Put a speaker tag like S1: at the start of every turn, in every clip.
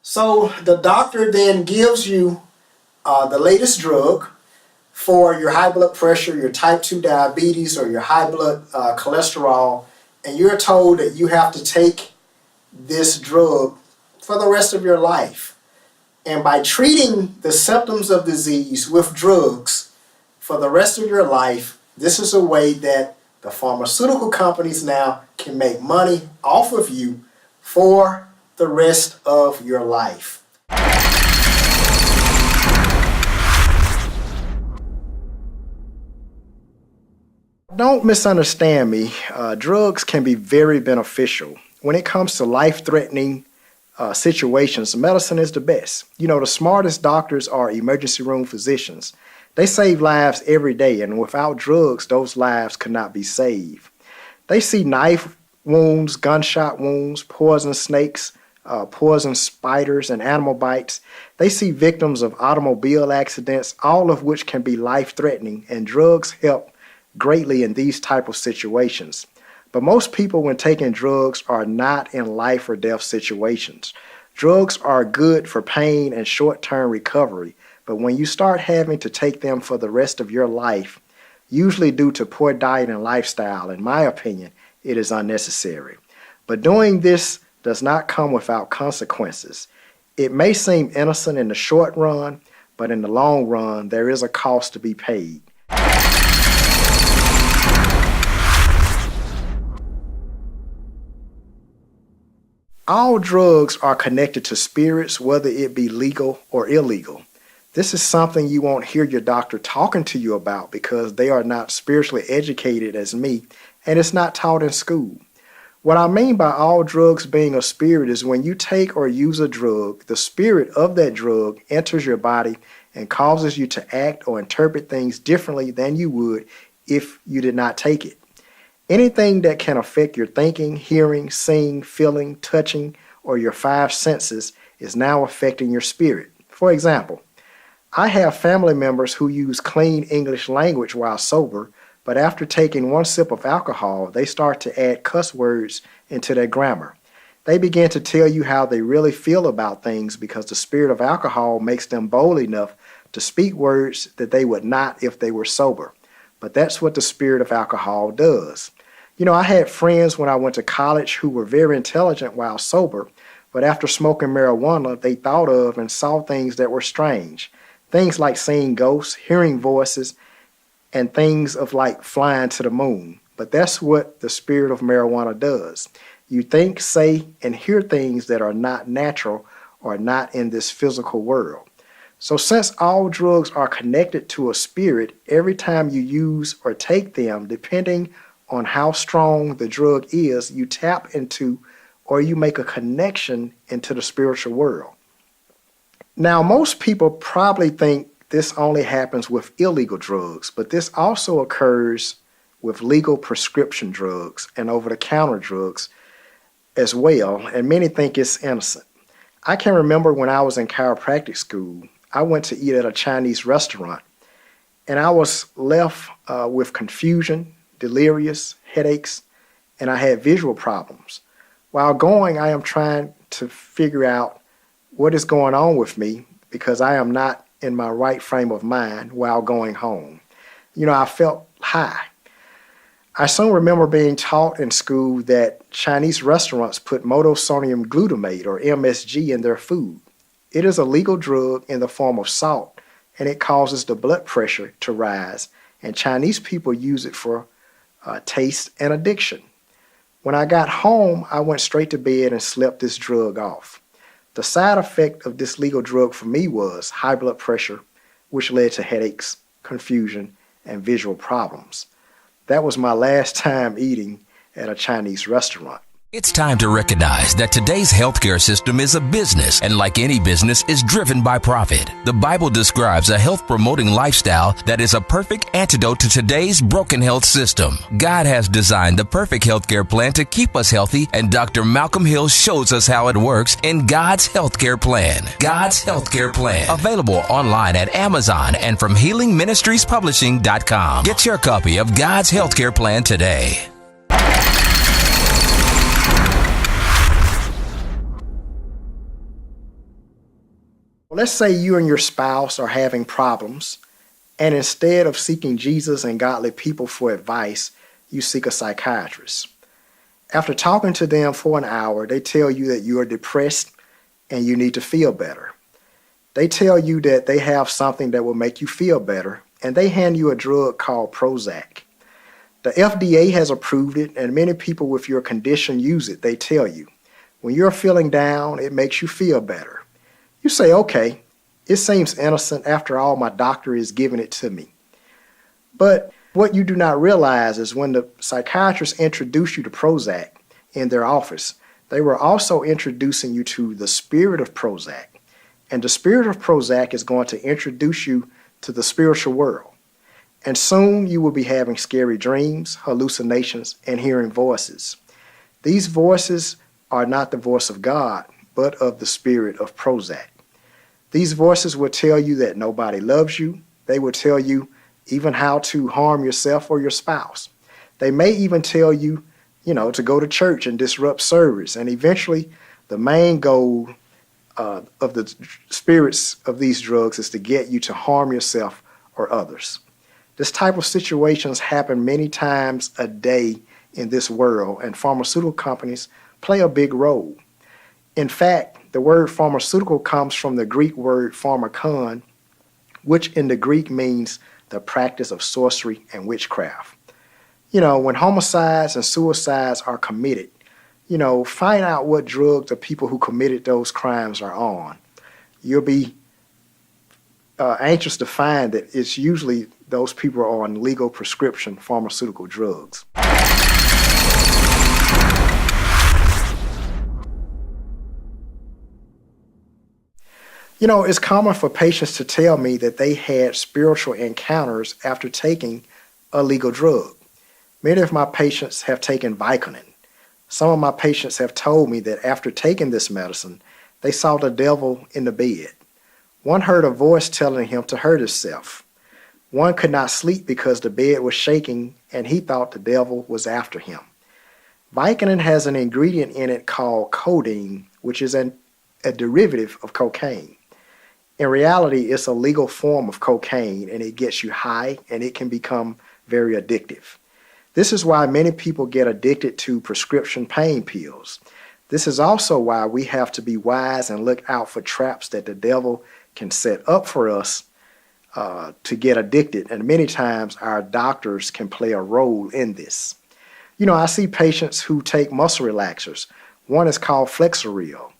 S1: So the doctor then gives you the latest drug for your high blood pressure, your type 2 diabetes, or your high blood cholesterol, and you're told that you have to take this drug for the rest of your life. And by treating the symptoms of disease with drugs for the rest of your life, this is a way that the pharmaceutical companies now can make money off of you for the rest of your life. Don't misunderstand me. Drugs can be very beneficial. When it comes to life-threatening situations, medicine is the best. You know, the smartest doctors are emergency room physicians. They save lives every day, and without drugs, those lives could not be saved. They see knife wounds, gunshot wounds, poison snakes, poison spiders, and animal bites. They see victims of automobile accidents, all of which can be life-threatening, and drugs help greatly in these type of situations. But most people, when taking drugs, are not in life or death situations. Drugs are good for pain and short-term recovery, but when you start having to take them for the rest of your life, usually due to poor diet and lifestyle, in my opinion, it is unnecessary. But doing this does not come without consequences. It may seem innocent in the short run, but in the long run, there is a cost to be paid. All drugs are connected to spirits, whether it be legal or illegal. This is something you won't hear your doctor talking to you about because they are not spiritually educated as me, and it's not taught in school. What I mean by all drugs being a spirit is when you take or use a drug, the spirit of that drug enters your body and causes you to act or interpret things differently than you would if you did not take it. Anything that can affect your thinking, hearing, seeing, feeling, touching, or your five senses is now affecting your spirit. For example, I have family members who use clean English language while sober, but after taking one sip of alcohol, they start to add cuss words into their grammar. They begin to tell you how they really feel about things because the spirit of alcohol makes them bold enough to speak words that they would not if they were sober. But that's what the spirit of alcohol does. You know, I had friends when I went to college who were very intelligent while sober, but after smoking marijuana, they thought of and saw things that were strange. Things like seeing ghosts, hearing voices, and things of like flying to the moon. But that's what the spirit of marijuana does. You think, say, and hear things that are not natural or not in this physical world. So since all drugs are connected to a spirit, every time you use or take them, depending on how strong the drug is, you tap into or you make a connection into the spiritual world. Now, most people probably think this only happens with illegal drugs, but this also occurs with legal prescription drugs and over-the-counter drugs as well, and many think it's innocent. I can remember when I was in chiropractic school, I went to eat at a Chinese restaurant, and I was left with confusion, delirious, headaches, and I had visual problems. While going, I am trying to figure out what is going on with me because I am not in my right frame of mind while going home. You know, I felt high. I soon remember being taught in school that Chinese restaurants put monosodium glutamate or MSG in their food. It is a legal drug in the form of salt, and it causes the blood pressure to rise, and Chinese people use it for taste and addiction. When I got home, I went straight to bed and slept this drug off. The side effect of this legal drug for me was high blood pressure, which led to headaches, confusion, and visual problems. That was my last time eating at a Chinese restaurant.
S2: It's time to recognize that today's healthcare system is a business, and like any business, is driven by profit. The Bible describes a health-promoting lifestyle that is a perfect antidote to today's broken health system. God has designed the perfect healthcare plan to keep us healthy, and Dr. Malcolm Hill shows us how it works in God's Healthcare Plan. God's Healthcare Plan. Available online at Amazon and from HealingMinistriesPublishing.com. Get your copy of God's Healthcare Plan today.
S1: Let's say you and your spouse are having problems, and instead of seeking Jesus and godly people for advice, you seek a psychiatrist. After talking to them for an hour, they tell you that you are depressed and you need to feel better. They tell you that they have something that will make you feel better, and they hand you a drug called Prozac. The FDA has approved it, and many people with your condition use it. They tell you, when you're feeling down, it makes you feel better. You say, okay, it seems innocent. After all, my doctor is giving it to me. But what you do not realize is when the psychiatrist introduced you to Prozac in their office, they were also introducing you to the spirit of Prozac. And the spirit of Prozac is going to introduce you to the spiritual world. And soon you will be having scary dreams, hallucinations, and hearing voices. These voices are not the voice of God, but of the spirit of Prozac. These voices will tell you that nobody loves you. They will tell you even how to harm yourself or your spouse. They may even tell you, to go to church and disrupt service. And eventually, the main goal of the spirits of these drugs is to get you to harm yourself or others. This type of situations happen many times a day in this world, and pharmaceutical companies play a big role. In fact, the word pharmaceutical comes from the Greek word pharmakon, which in the Greek means the practice of sorcery and witchcraft. When homicides and suicides are committed, find out what drug the people who committed those crimes are on. You'll be anxious to find that it's usually those people are on legal prescription pharmaceutical drugs. It's common for patients to tell me that they had spiritual encounters after taking a legal drug. Many of my patients have taken Vicodin. Some of my patients have told me that after taking this medicine, they saw the devil in the bed. One heard a voice telling him to hurt himself. One could not sleep because the bed was shaking and he thought the devil was after him. Vicodin has an ingredient in it called codeine, which is a derivative of cocaine. In reality, it's a legal form of cocaine, and it gets you high, and it can become very addictive. This is why many people get addicted to prescription pain pills. This is also why we have to be wise and look out for traps that the devil can set up for us to get addicted, and many times our doctors can play a role in this. I see patients who take muscle relaxers. One is called Flexeril.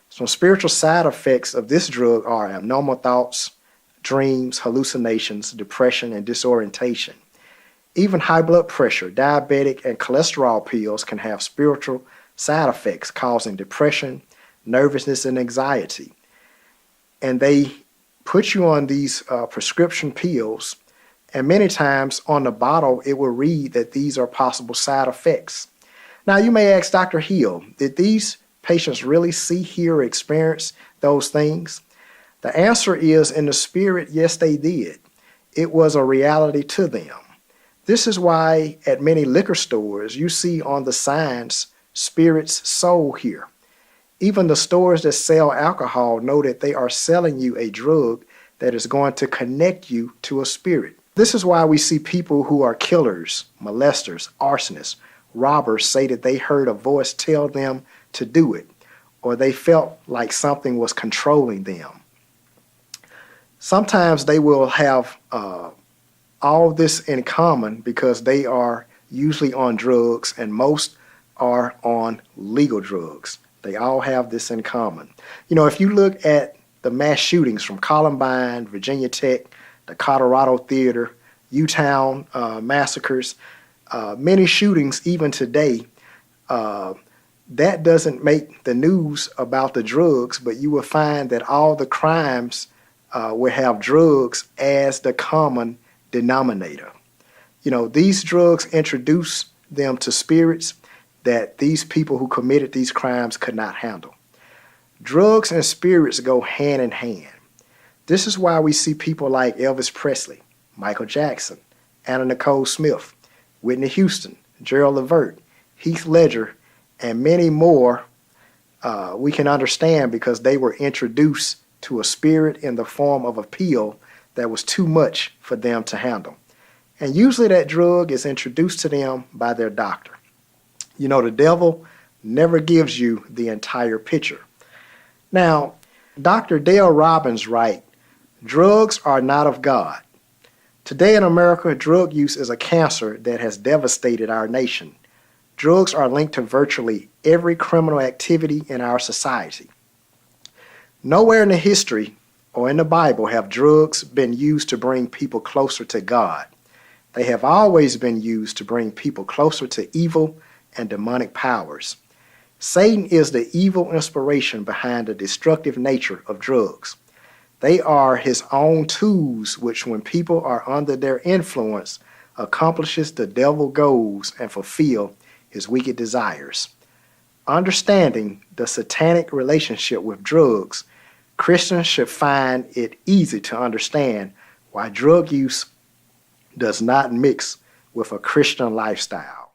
S1: Some spiritual side effects of this drug are abnormal thoughts, dreams, hallucinations, depression, and disorientation. Even high blood pressure, diabetic, and cholesterol pills can have spiritual side effects causing depression, nervousness, and anxiety. And they put you on these prescription pills, and many times on the bottle it will read that these are possible side effects. Now you may ask, Dr. Hill, did these patients really see, hear, or experience those things? The answer is, in the spirit, yes, they did. It was a reality to them. This is why at many liquor stores you see on the signs, spirits sold here. Even the stores that sell alcohol know that they are selling you a drug that is going to connect you to a spirit. This is why we see people who are killers, molesters, arsonists, robbers say that they heard a voice tell them to do it, or they felt like something was controlling them. Sometimes they will have all this in common because they are usually on drugs, and most are on legal drugs. They all have this in common. If you look at the mass shootings from Columbine, Virginia Tech, the Colorado Theater, Utah massacres, many shootings even today, that doesn't make the news about the drugs, but you will find that all the crimes will have drugs as the common denominator. These drugs introduce them to spirits that these people who committed these crimes could not handle. Drugs and spirits go hand in hand. This is why we see people like Elvis Presley, Michael Jackson, Anna Nicole Smith, Whitney Houston, Gerald Levert, Heath Ledger, and many more we can understand because they were introduced to a spirit in the form of a pill that was too much for them to handle. And usually that drug is introduced to them by their doctor. You know, the devil never gives you the entire picture. Now, Dr. Dale Robbins writes, drugs are not of God. Today in America, drug use is a cancer that has devastated our nation. Drugs are linked to virtually every criminal activity in our society. Nowhere in the history or in the Bible have drugs been used to bring people closer to God. They have always been used to bring people closer to evil and demonic powers. Satan is the evil inspiration behind the destructive nature of drugs. They are his own tools which, when people are under their influence, accomplishes the devil's goals and fulfill his wicked desires. Understanding the satanic relationship with drugs, Christians should find it easy to understand why drug use does not mix with a Christian lifestyle.